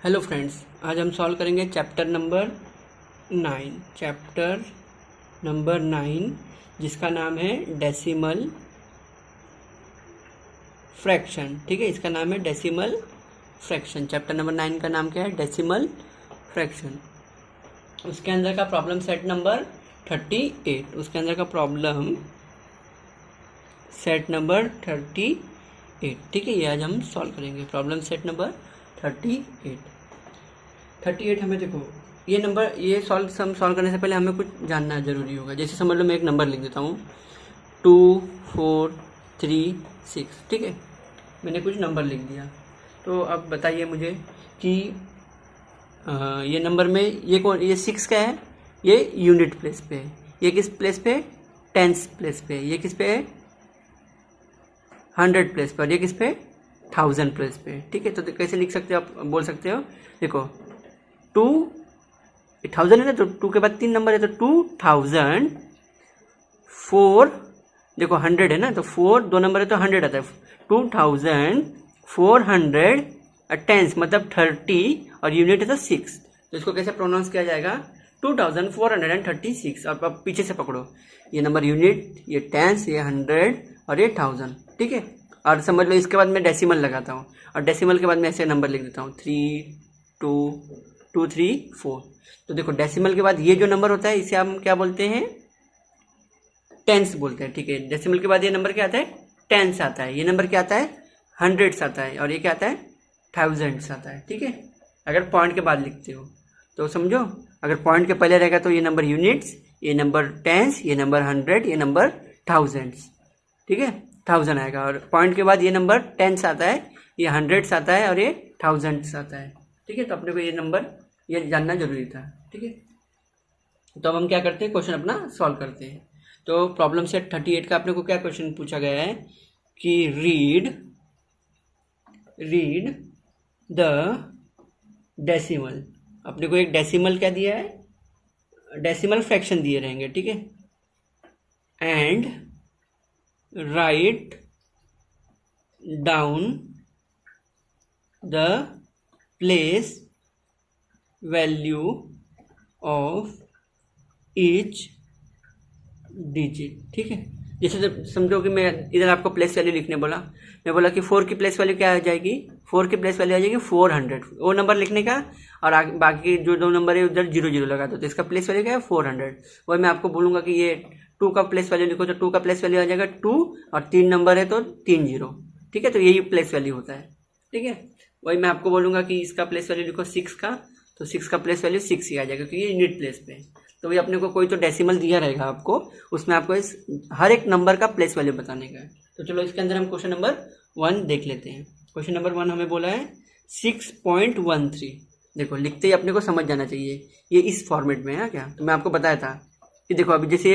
Hello friends, आज हम solve करेंगे चैप्टर नंबर 9 जिसका नाम है डेसिमल फ्रैक्शन। ठीक है, इसका नाम है डेसिमल फ्रैक्शन। चैप्टर नंबर 9 का नाम क्या है? Decimal fraction. उसके अंदर का प्रॉब्लम सेट नंबर 38। उसके अंदर का प्रॉब्लम सेट नंबर 38। ठीक है, ये आज हम सॉल्व करेंगे। प्रॉब्लम सेट नंबर 38 हमें देखो, ये नंबर ये सम सॉल्व करने से पहले हमें कुछ जानना जरूरी होगा। जैसे समझ लो मैं एक नंबर लिख देता हूँ 2 4 3 6। ठीक है, मैंने कुछ नंबर लिख दिया। तो अब बताइए मुझे कि ये नंबर में ये 6 का है, ये यूनिट प्लेस पे है। ये किस प्लेस पे? टेंस प्लेस पे। ये किस पे है? 100 प्लेस पर। ये किस पे? 1000 प्लेस पे। ठीक है, तो कैसे लिख सकते हो आप? बोल सकते हो, देखो 2000 है ना, तो 2 के बाद 3 नंबर है, तो 2004। देखो 100 है ना, तो 4 2 नंबर है तो 100 आता है। 2400 टेंस मतलब 30 और यूनिट है तो 6। तो इसको कैसे प्रोनाउंस किया जाएगा? 2436। और अब पीछे से पकड़ो, ये नंबर यूनिट, ये टेंस, ये 100 और ये 1000। ठीक है, और समझ लो इसके बाद मैं डेसिमल लगाता हूँ, और डेसिमल के बाद मैं ऐसे नंबर लिख देता हूँ 3 2 2 3 4। तो देखो डेसिमल के बाद ये जो नंबर होता है इसे हम क्या बोलते हैं? टेंस बोलते हैं। ठीक है, डेसिमल के बाद ये नंबर क्या आता है? टेंस आता है। ये नंबर क्या आता है? हंड्रेड्स आता है। और ये क्या आता है? थाउजेंड्स आता है। ठीक है, अगर पॉइंट के बाद लिखते हो तो समझो, अगर पॉइंट के पहले रहेगा तो ये नंबर यूनिट्स, ये नंबर टेंस, ये नंबर 100, ये नंबर थाउजेंड्स। ठीक है, 1000 आएगा। और पॉइंट के बाद ये नंबर टेंस आता है, ये हंड्रेड्स आता है और ये थाउजेंड्स आता है। ठीक है, तो अपने को ये नंबर ये जानना जरूरी था। ठीक है, तो अब हम क्या करते हैं? क्वेश्चन अपना सॉल्व करते हैं। तो प्रॉब्लम सेट 38 का अपने को क्या क्वेश्चन पूछा गया है कि रीड द डेसिमल। अपने को एक डेसिमल क्या दिया है? डेसिमल फ्रैक्शन दिए रहेंगे। ठीक है, and write down the place value of each digit. ठीक है, जैसे समझो कि मैं इधर आपको प्लेस वैल्यू लिखने बोला, मैं बोला कि 4 की प्लेस वैल्यू क्या आ जाएगी? 4 की प्लेस वैल्यू आ जाएगी 400। वो नंबर लिखने का, और बाकी जो 2 नंबर है उधर 0 लगा दो, तो इसका प्लेस वैल्यू क्या है? 400। वही मैं आपको बोलूँगा कि ये 2 का प्लेस वैल्यू लिखो, तो 2 का प्लेस वैल्यू आ जाएगा 2, और 3 नंबर है तो 3 0। ठीक है, तो यही प्लेस वैल्यू होता है। ठीक है, वही मैं आपको बोलूँगा कि इसका प्लेस वैल्यू लिखो 6 का, तो 6 का प्लेस वैल्यू 6 ही आ जाएगा, क्योंकि ये यूनिट प्लेस पे है। तो वही अपने को कोई तो डेसिमल दिया रहेगा आपको, उसमें आपको इस हर एक नंबर का प्लेस वैल्यू बताने का है। तो चलो इसके अंदर हम क्वेश्चन नंबर 1 देख लेते हैं। क्वेश्चन नंबर 1 हमें बोला है 6.13। देखो लिखते ही अपने को समझ जाना चाहिए ये इस फॉर्मेट में है क्या। तो मैं आपको बताया था कि देखो अभी जैसे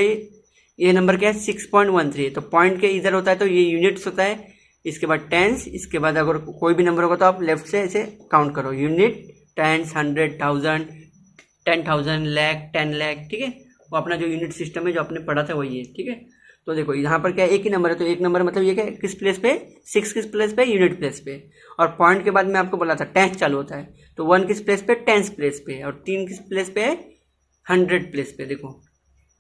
ये नंबर क्या है? 6.13। तो पॉइंट के इधर होता है तो ये यूनिट्स होता है, इसके बाद टेंस, इसके बाद अगर कोई भी नंबर होगा तो आप लेफ्ट से ऐसे काउंट करो, यूनिट, टेंस, 100, 1000, 10,000, लाख, 10 लाख। ठीक है, वो अपना जो यूनिट सिस्टम है जो आपने पढ़ा था वही है। ठीक है, तो देखो यहाँ पर क्या है? एक ही नंबर है, तो एक नंबर मतलब ये क्या है? किस प्लेस पे? 6 किस प्लेस पे? यूनिट प्लेस पे। और पॉइंट के बाद में आपको बोला था टेंस चालू होता है, तो 1 किस प्लेस पे? टेंस प्लेस पे। और 3 किस प्लेस पे है? 100 प्लेस पे। देखो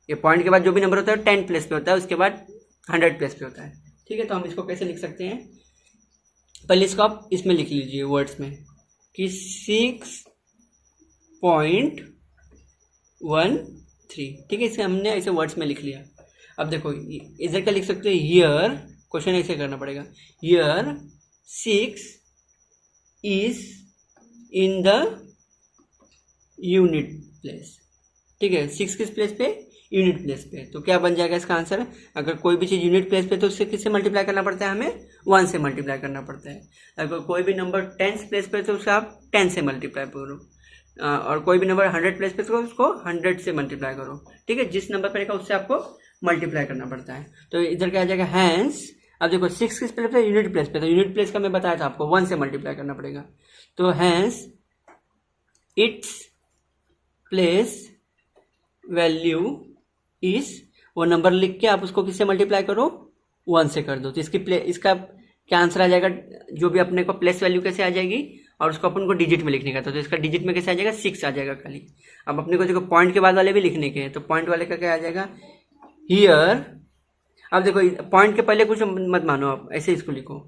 ये पॉइंट के बाद जो भी नंबर होता है 10 प्लेस पे होता है, उसके बाद 100 प्लेस पे होता है। ठीक है, तो हम इसको कैसे लिख सकते हैं? पहले इसको आप इसमें लिख लीजिए वर्ड्स में कि 6.13। ठीक है, इसे हमने ऐसे वर्ड्स में लिख लिया। अब देखो इधर क्या लिख सकते हैं? हियर, क्वेश्चन ऐसे करना पड़ेगा, here 6 is in the unit place. ठीक है, 6 किस प्लेस पे? यूनिट प्लेस पे। तो क्या बन जाएगा इसका आंसर? अगर कोई भी चीज़ यूनिट प्लेस पे तो उससे किससे मल्टीप्लाई करना पड़ता है? हमें 1 से मल्टीप्लाई करना पड़ता है। अगर कोई भी नंबर टेंस प्लेस पे तो उससे आप 10 से मल्टीप्लाई करो, और कोई भी नंबर 100 प्लेस पे तो उसको 100 से मल्टीप्लाई करो। ठीक है, जिस नंबर पर रहेगा उससे आपको मल्टीप्लाई करना पड़ता है। तो इधर क्या आ जाएगा? हैंस, अब देखो 6 किस प्लेस पे? यूनिट प्लेस पे। तो यूनिट प्लेस का मैं बताया था आपको 1 से मल्टीप्लाई करना पड़ेगा। तो hence its place value is, वो नंबर लिख के आप उसको किससे मल्टीप्लाई करो? 1 से कर दो। तो इसका क्या आंसर आ जाएगा? जो भी अपने को प्लेस वैल्यू कैसे आ जाएगी? और उसको अपन को डिजिट में लिखने का था, तो इसका डिजिट में कैसे आ जाएगा 6 आ जाएगा खाली। अब अपने को देखो पॉइंट के बाद वाले भी लिखने के हैं, तो पॉइंट वाले का क्या आ जाएगा हियर। अब देखो पॉइंट के पहले कुछ मत मानो, आप ऐसे इसको लिखो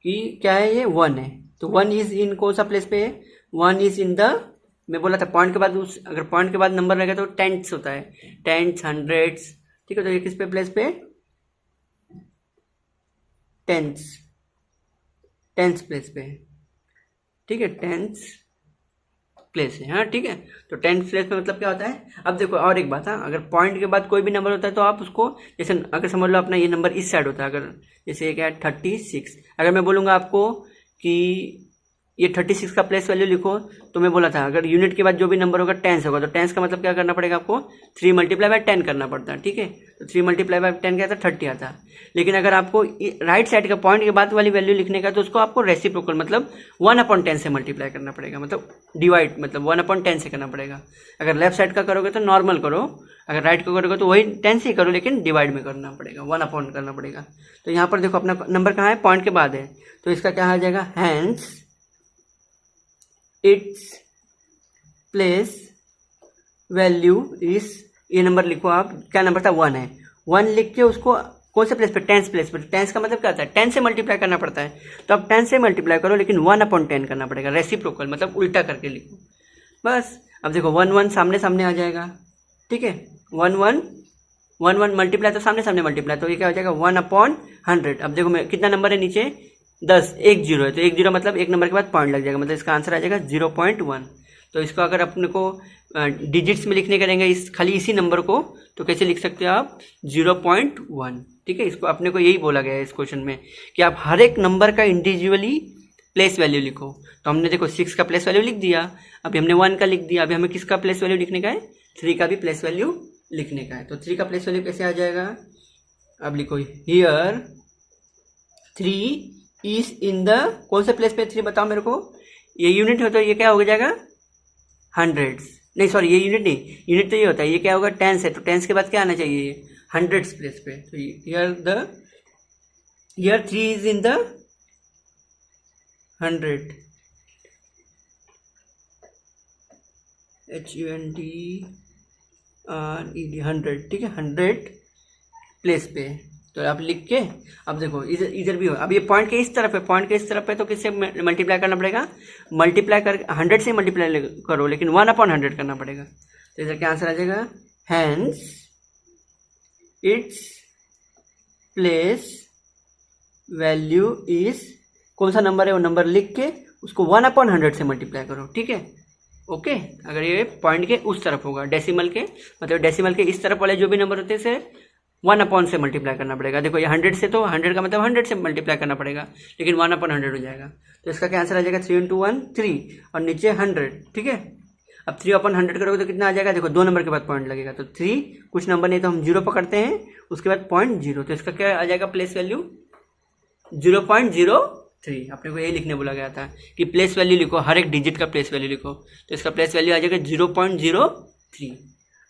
कि क्या है ये 1 है, तो 1 इज इन कौन सा प्लेस पे है, 1 इज इन द, मैं बोला था पॉइंट के बाद उस अगर पॉइंट के बाद नंबर रहेगा तो टेंथ्स होता है, टेंथ्स हंड्रेड्स, ठीक है। तो ये किस पे प्लेस पे टेंथ्स प्लेस पे है, ठीक है, टेंथ्स प्लेस है, हाँ ठीक है। तो टेंथ प्लेस में मतलब क्या होता है। अब देखो और एक बात, हाँ अगर पॉइंट के बाद कोई भी नंबर होता है तो आप उसको, जैसे अगर समझ लो अपना ये नंबर इस साइड होता है, अगर जैसे क्या है 36, अगर मैं बोलूँगा आपको कि ये 36 का प्लेस वैल्यू लिखो, तो मैं बोला था अगर यूनिट के बाद जो भी नंबर होगा टेंस होगा, तो टेंस का मतलब क्या करना पड़ेगा आपको 3 मल्टीप्लाई बाय 10 करना पड़ता है, ठीक है। तो 3 मल्टीप्लाई बाय 10 क्या आता है 30 आता है। लेकिन अगर आपको राइट साइड का पॉइंट के बाद वाली वैल्यू लिखने का, तो उसको आपको रेसिप्रोकल मतलब 1/10 से मल्टीप्लाई करना पड़ेगा, मतलब डिवाइड मतलब 1/10 से करना पड़ेगा। अगर लेफ्ट साइड का करोगे तो नॉर्मल करो, अगर राइट का करोगे तो वही 10 से ही करो, लेकिन डिवाइड में करना पड़ेगा, 1/10 करना पड़ेगा। तो यहाँ पर देखो अपना नंबर कहाँ है, पॉइंट के बाद है, तो इसका क्या आ जाएगा हैंस इट्स प्लेस वैल्यू इस, ये नंबर लिखो आप, क्या नंबर था 1 है, 1 लिख के उसको कौन से प्लेस पे, टेंस प्लेस पे। टेंस का मतलब क्या होता है 10 से मल्टीप्लाई करना पड़ता है, तो अब 10 से मल्टीप्लाई करो, लेकिन 1/10 करना पड़ेगा, रेसिप्रोकल मतलब उल्टा करके लिखो बस। अब देखो 1 1 सामने सामने आ जाएगा, ठीक है, 1 1 मल्टीप्लाई तो सामने सामने मल्टीप्लाई, तो ये क्या हो जाएगा 1/100। अब देखो मैं कितना नंबर है नीचे 10, 1 0 है, तो 1 0 मतलब एक नंबर के बाद पॉइंट लग जाएगा, मतलब इसका आंसर आ जाएगा 0.1। तो इसको अगर अपने को डिजिट्स में लिखने करेंगे इस खाली इसी नंबर को, तो कैसे लिख सकते हो आप 0.1, ठीक है। इसको अपने को यही बोला गया है इस क्वेश्चन में कि आप हर एक नंबर का इंडिविजुअली प्लेस वैल्यू लिखो। तो हमने देखो 6 का प्लेस वैल्यू लिख दिया, अभी हमने 1 का लिख दिया, अभी हमें किसका प्लेस वैल्यू लिखने का है 3 का भी प्लेस वैल्यू लिखने का है। तो 3 का प्लेस वैल्यू कैसे आ जाएगा, अब लिखो हियर 3 इज इन द, कौन से प्लेस पे 3 बताओ मेरे को, ये यूनिट हो तो ये क्या हो जाएगा हंड्रेड्स, नहीं सॉरी ये यूनिट नहीं, यूनिट तो ये होता है, ये क्या होगा टेंस है, तो टेंस के बाद क्या आना चाहिए ये हंड्रेड्स प्लेस पे। तो here 3 is in the 100, HUNDRED, ठीक है, 100 प्लेस पे। तो आप लिख के अब देखो इधर भी हो, अब ये पॉइंट के इस तरफ है, पॉइंट के इस तरफ है, तो किससे मल्टीप्लाई करना पड़ेगा, मल्टीप्लाई कर 100 से मल्टीप्लाई करो, लेकिन 1/100 करना पड़ेगा। तो इधर क्या आंसर आ जाएगा hence its place value is, कौन सा नंबर है वो नंबर लिख के उसको 1/100 से मल्टीप्लाई करो, ठीक है, ओके। अगर ये पॉइंट के उस तरफ होगा, डेसिमल के मतलब डेसिमल के इस तरफ वाले जो भी नंबर होते हैं इसे 1/100 से मल्टीप्लाई करना पड़ेगा। देखो ये 100 से, तो 100 का मतलब 100 से मल्टीप्लाई करना पड़ेगा, लेकिन 1/100 हो जाएगा। तो इसका क्या आंसर आ जाएगा 3 × 1 3 और नीचे 100, ठीक है। अब 3/100 करोगे तो कितना आ जाएगा, देखो 2 नंबर के बाद पॉइंट लगेगा, तो 3 कुछ नंबर नहीं तो हम 0 पकड़ते हैं, उसके बाद पॉइंट 0, तो इसका क्या आ जाएगा प्लेस वैल्यू 0.03। अपने को यही लिखने बोला गया था कि प्लेस वैल्यू लिखो, हर एक डिजिट का प्लेस वैल्यू लिखो, तो इसका प्लेस वैल्यू आ जाएगा 0.03।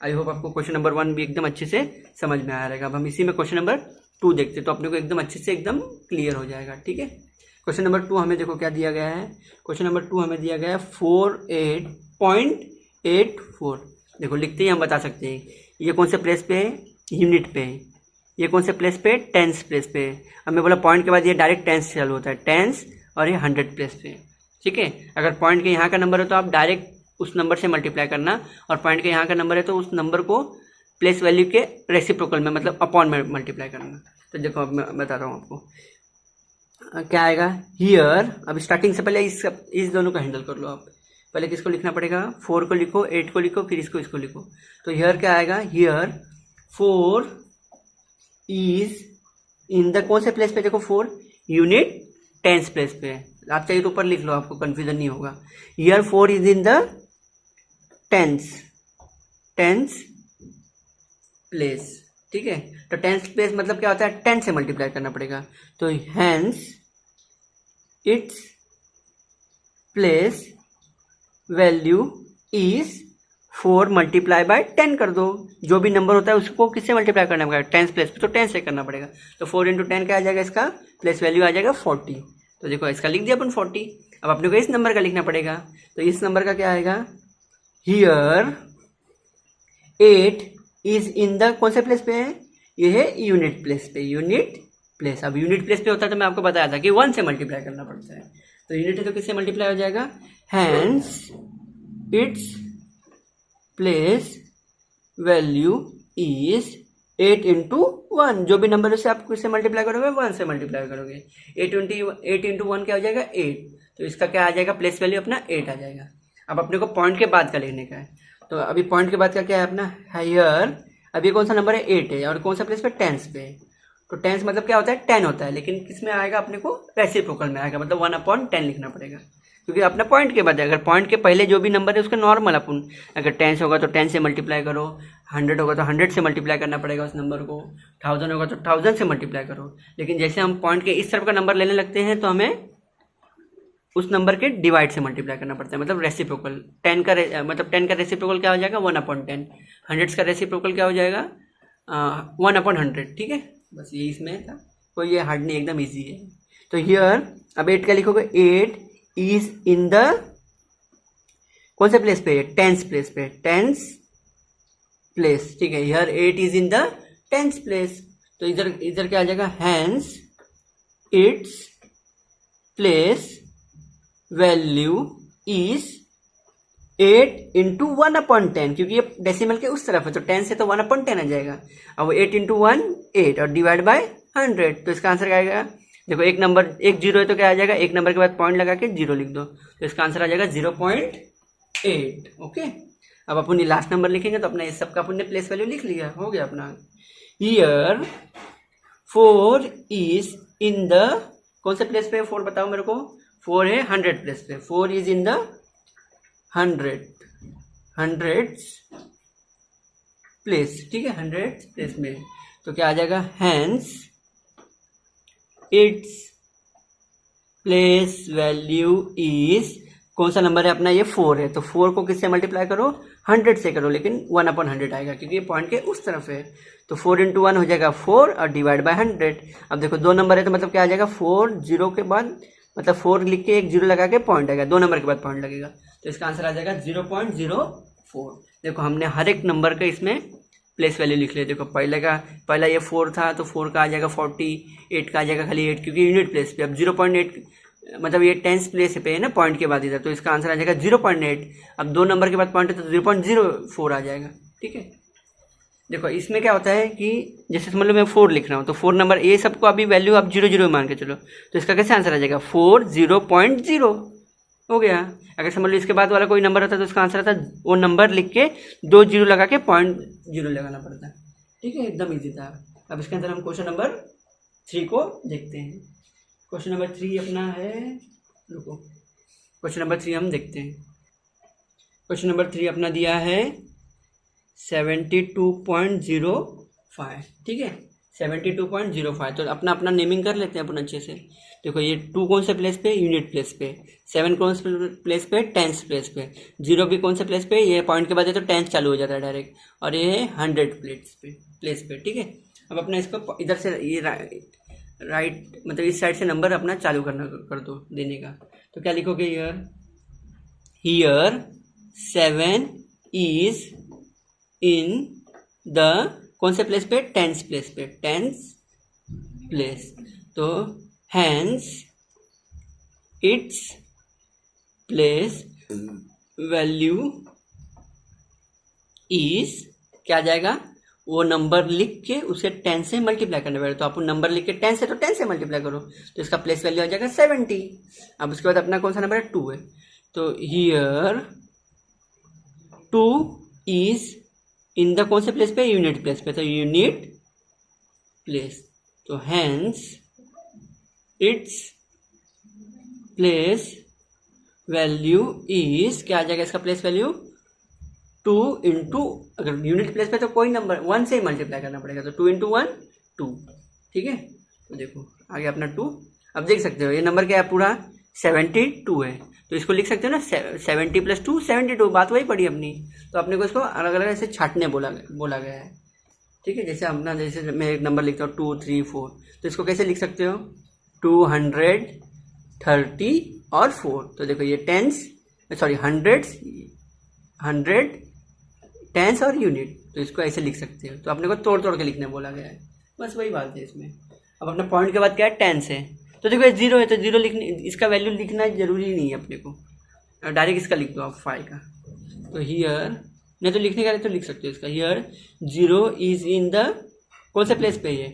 आई होप आपको क्वेश्चन नंबर 1 भी एकदम अच्छे से समझ में आया रहेगा। अब हम इसी में क्वेश्चन नंबर 2 देखते, तो अपने को एकदम अच्छे से एकदम क्लियर हो जाएगा, ठीक है। क्वेश्चन नंबर 2 हमें देखो क्या दिया गया है, क्वेश्चन नंबर 2 हमें दिया गया है 48.84। देखो लिखते ही हम बता सकते हैं ये कौन से प्लेस पे है, यूनिट पे है, ये कौन से प्लेस पे, टेंस प्लेस पे। अब मैं बोला पॉइंट के बाद ये डायरेक्ट टेंस चालू होता है, टेंस, और ये 100 प्लेस पे, ठीक है। अगर पॉइंट के यहाँ का नंबर हो तो आप डायरेक्ट उस नंबर से मल्टीप्लाई करना, और पॉइंट के यहाँ का नंबर है तो उस नंबर को प्लेस वैल्यू के रेसिप्रोकल में मतलब अपॉन में मल्टीप्लाई करना। तो देखो अब मैं बताता हूँ आपको क्या आएगा हियर। अब स्टार्टिंग से पहले इस दोनों को हैंडल कर लो आप। पहले किसको लिखना पड़ेगा, 4 को लिखो, 8 को लिखो, फिर इसको लिखो। तो हियर क्या आएगा, हियर 4 इज इन द, कौन से प्लेस पे, देखो 4 यूनिट टेंस प्लेस पे है, आप चाहिए तो ऊपर लिख लो, आपको कंफ्यूजन नहीं होगा। Here 4 is in the tens place, ठीक है। तो टेंस प्लेस मतलब क्या होता है, 10 से मल्टीप्लाई करना पड़ेगा। तो hence its place value is 4 multiply by 10 कर दो, जो भी नंबर होता है उसको किससे मल्टीप्लाई करना पड़ेगा, टेंस प्लेस पे, तो 10 से करना पड़ेगा। तो 4 × 10 क्या आ जाएगा, इसका प्लेस वैल्यू आ जाएगा 40। तो देखो इसका लिख दिया अपन 40। अब अपने को इस नंबर का लिखना पड़ेगा, तो इस नंबर का क्या आएगा, हियर 8 इज इन द कौन से प्लेस पे है, ये है यूनिट प्लेस पे, यूनिट प्लेस। अब यूनिट प्लेस पे होता है तो मैं आपको बताया था कि 1 से मल्टीप्लाई करना पड़ता है, तो यूनिट है तो किससे मल्टीप्लाई हो जाएगा, hence its place value is 8 into 1, जो भी नंबर से आप किससे मल्टीप्लाई करोगे 1 से मल्टीप्लाई करोगे, 8 इंटू 1 क्या हो जाएगा 8, तो इसका क्या आ जाएगा, प्लेस वैल्यू अपना 8 आ जाएगा। अब अपने को पॉइंट के बाद का लिखने का है, तो अभी पॉइंट के बाद का क्या है अपना, हायर, अब ये कौन सा नंबर है 8 है, और कौन सा प्लेस पे, टेंस पे, तो टेंस मतलब क्या होता है 10 होता है, लेकिन किस में आएगा अपने को, रेसिप्रोकल में आएगा, मतलब 1/10 लिखना पड़ेगा, क्योंकि अपना पॉइंट के बाद है, अगर पॉइंट के पहले जो भी नंबर है उसका नॉर्मल अपन, अगर 10 होगा तो 10 से मल्टीप्लाई करो, 100 होगा तो 100 से मल्टीप्लाई करना पड़ेगा उस नंबर को, 1000 होगा तो 1000 से मल्टीप्लाई करो, लेकिन जैसे हम पॉइंट के इस तरफ का नंबर लेने लगते हैं तो हमें उस नंबर के डिवाइड से मल्टीप्लाई करना पड़ता है, मतलब रेसिप्रोकल। 10 का रेसिप्रोकल क्या हो जाएगा 1/10, 100 का रेसिप्रोकल क्या हो जाएगा 1/100, ठीक है, बस ये इसमें था, कोई ये हार्ड नहीं, एकदम ईजी है। तो हियर अब 8 का लिखोगे, 8 इज इन द कौन से प्लेस पे, टेंस प्लेस पे, टेंस प्लेस, ठीक है, here 8 is in the tens place, तो इधर क्या आ जाएगा, hence its place value is 8 into 1/10, क्योंकि ये डेसिमल के उस तरफ है तो 10 से तो 1/10 आ जाएगा, अब 8 इंटू 1 8 और डिवाइड बाय 100, तो इसका आंसर क्या आएगा, देखो एक नंबर एक जीरो है तो क्या आ जाएगा, एक नंबर के बाद पॉइंट लगा के 0 लिख दो, तो इसका आंसर आ जाएगा 0.8। ओके, अब अपन लास्ट नंबर लिखेंगे तो अपना इस सबका अपन ने प्लेस वैल्यू लिख लिया, हो गया अपना। हियर 4 इज इन द कौन से प्लेस पे है 4, बताओ मेरे को, 4 है 100 प्लेस पे, 4 इज इन द 100 प्लेस, ठीक है, 100 प्लेस में, तो क्या आ जाएगा, hence its place value is, कौन सा नंबर है अपना, ये 4 है, तो 4 को किससे मल्टीप्लाई करो, 100 से करो, लेकिन 1/100 आएगा क्योंकि ये पॉइंट के उस तरफ है, तो 4 इंटू 1 हो जाएगा 4 और डिवाइड बाय 100। अब देखो 2 नंबर है तो मतलब क्या आ जाएगा, 4 0 के बाद, मतलब 4 लिख के एक 0 लगा के पॉइंट आएगा, 2 नंबर के बाद पॉइंट लगेगा, तो इसका आंसर आ जाएगा 0.04। देखो हमने हर एक नंबर का इसमें प्लेस वैल्यू लिख लिया, देखो पहला ये 4 था तो 4 का आ जाएगा 40, 8 का आ जाएगा खाली 8 क्योंकि यूनिट प्लेस पे, अब 0.8 मतलब ये टेंस प्लेस पे है ना पॉइंट के बाद इधर, तो इसका आंसर आ जाएगा 0.8। अब 2 नंबर के बाद पॉइंट है तो 0.04 आ जाएगा, ठीक है। देखो इसमें क्या होता है कि जैसे समझ लो मैं 4 लिख रहा हूँ तो 4 नंबर ये सबको अभी वैल्यू आप 0 मान के चलो, तो इसका कैसे आंसर आ जाएगा 4 0.0 हो गया। अगर समझ लो इसके बाद वाला कोई नंबर होता तो उसका आंसर आता वो नंबर लिख के 2 0 लगा के 0.0 लगाना पड़ता है, ठीक है, एकदम ईजी था। अब इसके अंदर हम क्वेश्चन नंबर 3 को देखते हैं। क्वेश्चन नंबर 3 अपना है, रुको, क्वेश्चन नंबर 3 हम देखते हैं। क्वेश्चन नंबर 3 अपना दिया है 72.05, ठीक है, 72.05। तो अपना नेमिंग कर लेते हैं अपन अच्छे से। देखो ये 2 कौन से प्लेस पे, यूनिट प्लेस पे, 7 कौन से प्लेस पे, टेंस प्लेस पे, 0 भी कौन से प्लेस पे, ये पॉइंट के बाद है तो टेंस चालू हो जाता है डायरेक्ट, और ये है 100 प्लेस पे, ठीक है। अब अपना इसको इधर से ये राइट मतलब इस साइड से नंबर अपना चालू कर दो देने का। तो क्या लिखोगे, हियर 7 इज इन द कौन से प्लेस पे, टेंस प्लेस पे, टेंस प्लेस, तो hence its place value is, क्या आ जाएगा, वो नंबर लिख के उसे 10 से मल्टीप्लाई करना पड़ेगा, तो आप नंबर लिख के 10 से तो 10 से मल्टीप्लाई करो, तो इसका प्लेस वैल्यू आ जाएगा 70। अब उसके बाद अपना कौन सा नंबर है, 2 है, तो हियर 2 इज इन द कौन से प्लेस पे, यूनिट प्लेस पे, तो यूनिट प्लेस, तो hence its place value is, क्या आ जाएगा इसका प्लेस वैल्यू 2 इंटू, अगर यूनिट प्लेस पे तो कोई नंबर 1 से ही मल्टीप्लाई करना पड़ेगा, तो 2 इंटू 1 2, ठीक है। तो देखो आ गया अपना 2। अब देख सकते हो ये नंबर क्या है, पूरा 72 है, तो इसको लिख सकते हो ना 70 + 2 72, बात वही पड़ी अपनी। तो अपने को इसको अलग अलग ऐसे छाटने बोला गया है, ठीक है। जैसे अपना, जैसे मैं एक नंबर लिखता हूँ 2 3 4, तो इसको कैसे लिख सकते हो 232 और 4। तो देखो ये टेंस, सॉरी हंड्रेड्स, 100, टेंस और यूनिट, तो इसको ऐसे लिख सकते हो। तो अपने को तोड़ तोड़ के लिखने बोला गया है, बस वही बात है इसमें। अब अपना पॉइंट के बाद क्या है, टेंस है, तो देखो ये 0 है तो 0 लिखने, इसका वैल्यू लिखना जरूरी नहीं है अपने को, डायरेक्ट इसका लिख दो आप 5 का। तो हियर, नहीं तो लिखने का है तो लिख सकते हो इसका, हियर 0 इज इन द, कौन से प्लेस पे है,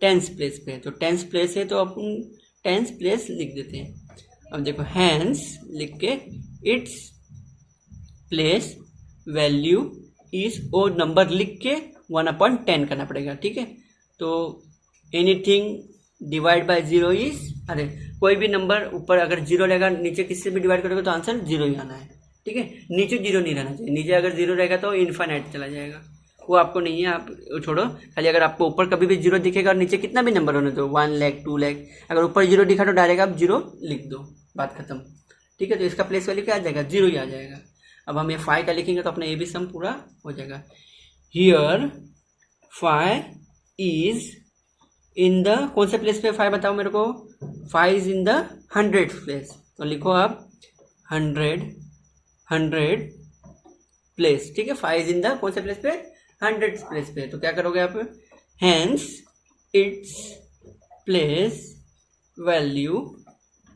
टेंस प्लेस पे है, तो टेंस प्लेस है तो अपन टेंस प्लेस लिख देते हैं। अब देखो हैंस लिख के इट्स प्लेस वैल्यू इज, वो नंबर लिख के 1/10 करना पड़ेगा, ठीक है। तो एनीथिंग डिवाइड बाय 0 इज, अरे कोई भी नंबर ऊपर अगर 0 रहेगा, नीचे किससे भी डिवाइड करोगे तो आंसर 0 ही आना है, ठीक है। नीचे 0 नहीं रहना चाहिए, नीचे अगर 0 रहेगा तो इन्फाइनाइट चला जाएगा, वो आपको नहीं है, आप छोड़ो। खाली अगर आपको ऊपर कभी भी 0 दिखेगा और नीचे कितना भी नंबर होने दो, 1 लाख 2 लाख, अगर ऊपर 0 दिखा तो डायरेक्ट आप 0 लिख दो, बात खत्म, ठीक है। तो इसका प्लेस वैल्यू क्या आ जाएगा, 0 ही आ जाएगा। अब हम ये 5 का लिखेंगे तो अपना ये भी सम पूरा हो जाएगा। हियर 5 इज इन द, कौन से प्लेस पे 5 बताओ मेरे को, 5 इज इन द 100 प्लेस, तो लिखो आप 100 प्लेस, ठीक है। 5 इज इन द कौन से प्लेस पे, 100 प्लेस पे, तो क्या करोगे आप, hence its place value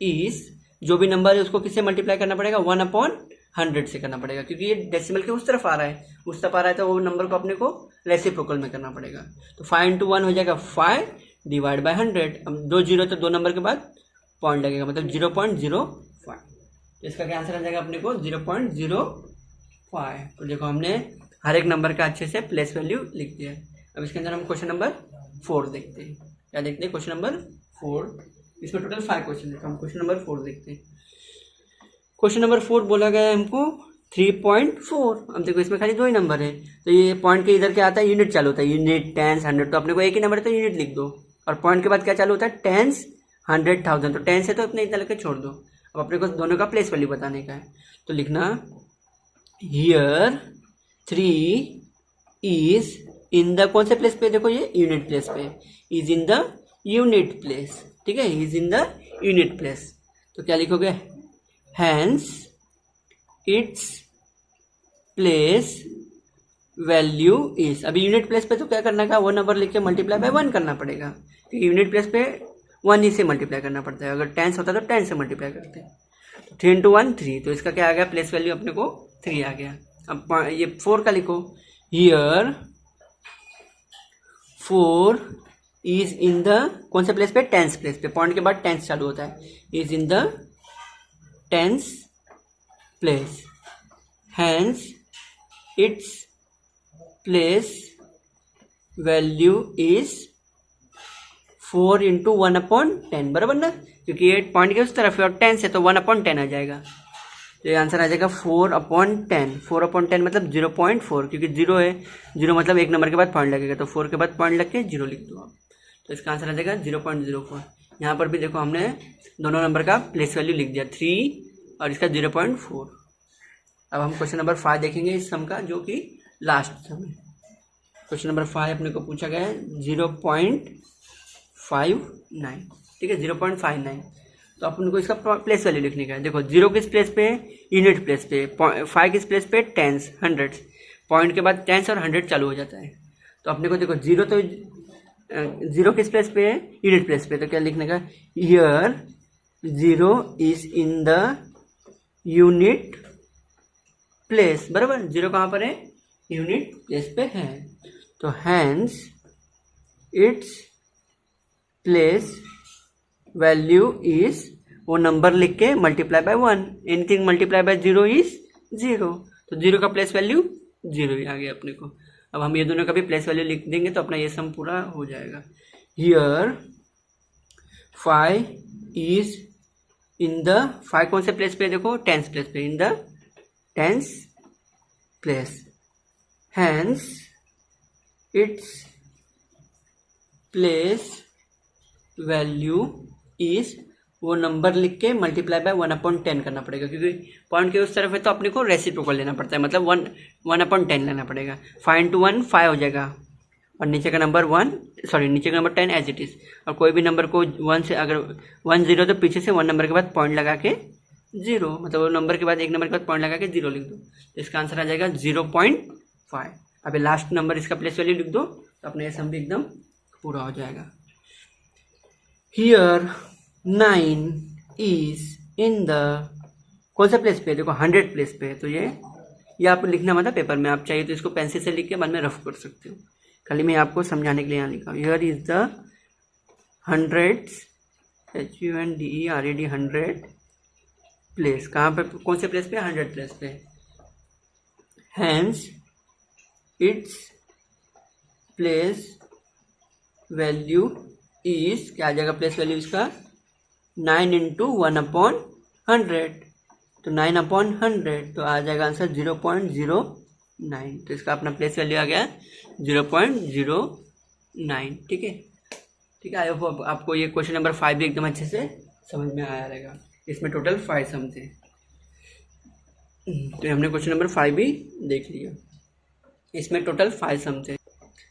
is, जो भी नंबर है उसको किससे मल्टीप्लाई करना पड़ेगा, 1/100 से करना पड़ेगा, क्योंकि ये डेसिमल के उस तरफ आ रहा है, उस तरफ आ रहा है तो वो नंबर को अपने को रेसिप्रोकल में करना पड़ेगा। तो 5 × 1 हो जाएगा 5 डिवाइड बाय 100। अब 2 0 तो 2 नंबर के बाद पॉइंट लगेगा, मतलब 0.05, तो इसका क्या आंसर आ जाएगा अपने को 0.05। तो देखो हमने हर एक नंबर का अच्छे से प्लेस वैल्यू लिख दिया है। अब इसके अंदर हम क्वेश्चन नंबर 4 देखते हैं, क्या देखते हैं, क्वेश्चन नंबर 4। इसमें टोटल 5 क्वेश्चन है, तो हम क्वेश्चन नंबर 4 देखते हैं। क्वेश्चन नंबर 4 बोला गया है हमको 3.4। अब देखो इसमें खाली 2 ही नंबर है, तो ये पॉइंट के इधर क्या आता है, यूनिट चालू होता है, यूनिट, टेंस, 100, तो अपने को एक ही नंबर है तो यूनिट लिख दो, और पॉइंट के बाद क्या चालू होता है, टेंस, 100, 1000, तो टेंस है तो अपने इतना लेके छोड़ दो। अब अपने को दोनों का प्लेस वैल्यू बताने का है, तो लिखना हियर 3 इज इन द, कौन से प्लेस पे, देखो ये यूनिट प्लेस पे, is in the unit place, ठीक है, is in the unit place. तो क्या लिखोगे, hence its place value is, अभी यूनिट प्लेस पे तो क्या करना का, वो नंबर लिख के मल्टीप्लाई बाय 1 करना पड़ेगा, क्योंकि यूनिट प्लेस पे 1 ही से मल्टीप्लाई करना पड़ता है, अगर टेंस होता है तो 10 से मल्टीप्लाई करते हैं। 3 × 1 3, तो इसका क्या आ गया, प्लेस वैल्यू अपने को 3 आ गया। अब ये 4 का लिखो, हियर 4 इज इन द, कौन से प्लेस पे, टेंस प्लेस पे, पॉइंट के बाद टेंस चालू होता है, is in the tens place, hence its place value is 4 × 1/10, बराबर ना, क्योंकि ये पॉइंट के उस तरफ है और टेंस है तो 1/10 आ जाएगा, तो ये आंसर आ जाएगा 4/10। 4/10 मतलब 0.4, क्योंकि 0 है, 0 मतलब एक नंबर के बाद पॉइंट लगेगा, तो 4 के बाद पॉइंट लग के 0 लिख दो आप, तो इसका आंसर आ जाएगा 0.04। यहाँ पर भी देखो हमने दोनों नंबर का प्लेस वैल्यू लिख दिया, 3 और इसका 0.4। अब हम क्वेश्चन नंबर 5 देखेंगे इस सम का, जो कि लास्ट सम है। क्वेश्चन नंबर 5 अपने को पूछा गया है 0.59, ठीक है, 0.59। तो अपन को इसका प्लेस वैल्यू लिखने का है। देखो 0 किस प्लेस पे है, यूनिट प्लेस पे, 5 किस प्लेस पे, टेंस, 100, पॉइंट के बाद टेंस और 100 चालू हो जाता है। तो अपने को देखो 0 तो 0 किस प्लेस पे है, यूनिट प्लेस पे, तो क्या लिखने का, here 0 is in the unit place, बराबर, 0 कहाँ पर है, यूनिट प्लेस पे है, तो hence its place value is, वो नंबर लिख के multiply by 1, anything multiply by 0 is 0, तो 0 का प्लेस वैल्यू 0 ही आ गया अपने को। अब हम ये दोनों का भी प्लेस वैल्यू लिख देंगे तो अपना ये सम पूरा हो जाएगा। हियर 5 इज इन द, 5 कौन से प्लेस पे, देखो टेंस प्लेस पे, in the tens place, hence its place value is, वो नंबर लिख के मल्टीप्लाई बाय 1/10 करना पड़ेगा, क्योंकि पॉइंट के उस तरफ है तो अपने को रेसिप्रोकल लेना पड़ता है, मतलब 1/10 लेना पड़ेगा। 5 × 1 5 हो जाएगा, और नीचे का नंबर 1, सॉरी नीचे का नंबर 10 एज इट इज, और कोई भी नंबर को 1 से अगर 1 0 तो पीछे से 1 नंबर के बाद पॉइंट लगा के 0, मतलब वो नंबर के बाद एक नंबर के बाद पॉइंट लगा के 0 लिख दो, तो इसका आंसर आ जाएगा 0.5। अभी लास्ट नंबर इसका प्लेस वैल्यू लिख दो, तो अपना ये सम भी एकदम पूरा हो जाएगा। हियर 9 इज इन द कौन सा प्लेस पे, देखो 100 प्लेस पे है, तो ये आपको लिखना मतलब पेपर में, आप चाहिए तो इसको पेंसिल से लिख के बाद में रफ कर सकते हो, खाली मैं आपको समझाने के लिए यहाँ लिखा हूँ। Here is the 100 HUNDERED 100 place, कहाँ पे, कौन से प्लेस पे, 100 प्लेस पे। Hence its place value is, क्या आ जाएगा प्लेस वैल्यू इसका, 9 × 1/100, तो 9/100, तो आ जाएगा आंसर 0.09, तो इसका अपना प्लेस वैल्यू आ गया 0.09। ठीक है, ठीक है। आई होप आपको ये क्वेश्चन नंबर 5 भी एकदम अच्छे से समझ में आया रहेगा। इसमें टोटल 5 सम थे, तो हमने क्वेश्चन नंबर 5 भी देख लिया। इसमें टोटल 5 सम थे,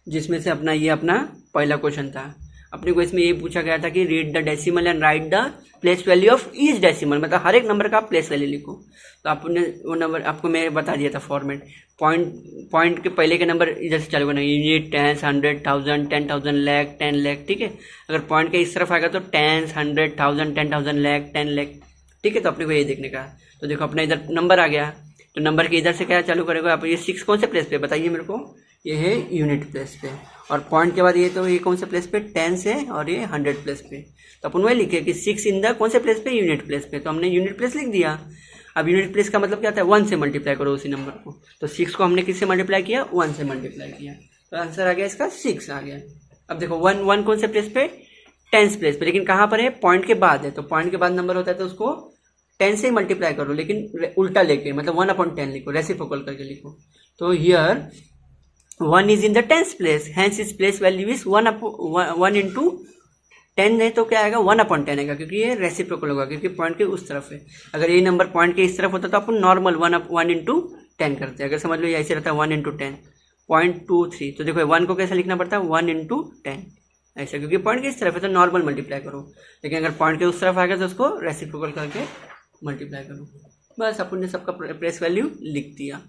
जिसमें से अपना ये अपना पहला क्वेश्चन था। अपने को इसमें ये पूछा गया था कि read the decimal and right the place value of each decimal, मतलब हर एक नंबर का आप प्लेस वैल्यू लिखो। तो आपने वो नंबर आपको मैं बता दिया था फॉर्मेट, पॉइंट के पहले के नंबर इधर से चालू करना, यूनिट, टेंस, 100, 1000, 10,000, लाख, 10 लाख। ठीक है, अगर पॉइंट के इस तरफ आएगा तो टेंस, 100, 1000, 10,000, लाख, 10 लाख। ठीक है, तो अपने को ये देखने का। तो देखो अपना इधर नंबर आ गया, तो नंबर के इधर से क्या चालू करेगा आप, ये 6 कौन से प्लेस पे बताइए मेरे को, ये है यूनिट प्लेस पे, और पॉइंट के बाद ये, तो ये कौन से प्लेस पे, 10 है, और ये 100 प्लेस पे। तो अपन वही लिखे कि 6 इन द कौन से प्लेस पे, यूनिट प्लेस पे, तो हमने यूनिट प्लेस लिख दिया। अब यूनिट प्लेस का मतलब क्या था, 1 से मल्टीप्लाई करो उसी नंबर को, तो 6 को हमने किससे मल्टीप्लाई किया, 1 से मल्टीप्लाई किया, तो आंसर आ गया इसका 6 आ गया। अब देखो 1 कौन से प्लेस पे, 10 प्लेस पे, लेकिन कहाँ पर है, पॉइंट के बाद है, तो पॉइंट के बाद नंबर होता है तो उसको 10 से ही मल्टीप्लाई करो, लेकिन उल्टा लेके, मतलब 1/10 लिखो, रेसिप्रोकल करके लिखो। तो here 1 is in the 10th place, hence its place value is 1 into 10 है, तो क्या आएगा, 1/10 आएगा, क्योंकि ये रेसिप्रोकल होगा, क्योंकि पॉइंट के उस तरफ है। अगर ये नंबर पॉइंट के इस तरफ होता तो अपन नॉर्मल 1 into 10 करते हैं। अगर समझ लो ये ऐसे रहता है 1 into 10, 0.23, तो देखो 1 को कैसे लिखना पड़ता है, 1 into 10 ऐसा, क्योंकि पॉइंट के इस तरफ है तो नॉर्मल मल्टीप्लाई करो, लेकिन अगर पॉइंट के उस तरफ आएगा तो उसको रेसिप्रोकल करके मल्टीप्लाई करो। बस अपन ने सबका प्लेस वैल्यू लिख दिया।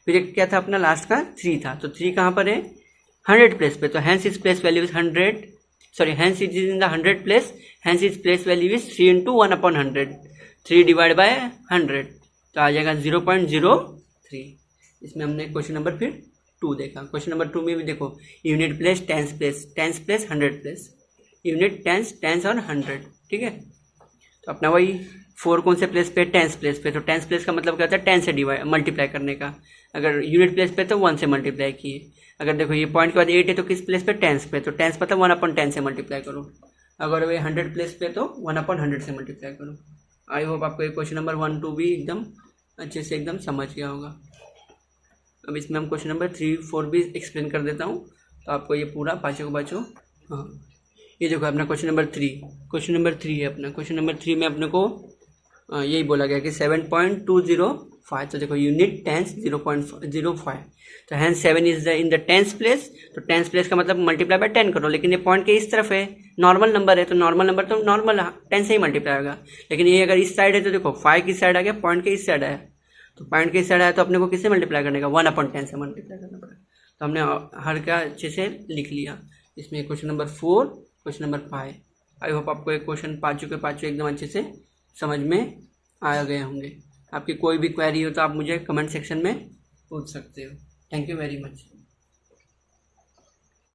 फिर एक क्या था अपना लास्ट का 3 था, तो 3 कहाँ पर है, 100 प्लेस पे, तो hence is place value is 100, sorry hence is in the 100 place, hence is place value is 3 into 1/100, 3 divide by 100, तो आ जाएगा 0.03। इसमें हमने क्वेश्चन नंबर फिर 2 देखा। क्वेश्चन नंबर 2 में भी देखो unit place, tens place, tens place, 100 place, unit, tens और 100। ठीक है, तो अपना वही 4 कौन से प्लेस पे, टेंस प्लेस पे, तो टेंस प्लेस का मतलब क्या होता है, 10 से डिवाइड मल्टीप्लाई करने का। अगर यूनिट प्लेस पे तो 1 से मल्टीप्लाई किए। अगर देखो ये पॉइंट के बाद 8 है तो किस प्लेस पे, टेंस पे, तो टेंस मतलब 1/10 से मल्टीप्लाई करो। अगर ये 100 प्लेस पे तो 1/100 से मल्टीप्लाई करो। आई होप आपको ये क्वेश्चन नंबर 1, 2 भी एकदम अच्छे से एकदम समझ गया होगा। अब इसमें हम क्वेश्चन नंबर 3, 4 भी एक्सप्लेन कर देता हूँ, तो आपको ये पूरा पाँचों को पाँचों। हाँ, ये देखो अपना क्वेश्चन नंबर 3 है अपना। क्वेश्चन नंबर 3 में अपने को यही बोला गया कि 7.205, तो देखो यूनिट, टेंस 0.05, तो hence 7 is in the tens place, तो टेंस प्लेस का मतलब मल्टीप्लाई बाय 10 करो, लेकिन ये पॉइंट के इस तरफ है, नॉर्मल नंबर है, तो नॉर्मल नंबर तो नॉर्मल 10 से ही मल्टीप्लाई होगा। लेकिन ये अगर इस साइड है तो देखो 5 किस साइड आ गया, पॉइंट के इस साइड आया, तो पॉइंट के इस साइड आया तो अपने को किससे मल्टीप्लाई करने का, 1/10 से मल्टीप्लाई करना पड़ेगा। तो हमने हर का अच्छे से लिख लिया। इसमें question number 4, question number 5। I hope आपको एक क्वेश्चन पाँचों के पाँचों एकदम अच्छे से समझ में आ गए होंगे। आपकी कोई भी क्वेरी हो तो आप मुझे कमेंट सेक्शन में पूछ सकते हो। Thank you very much.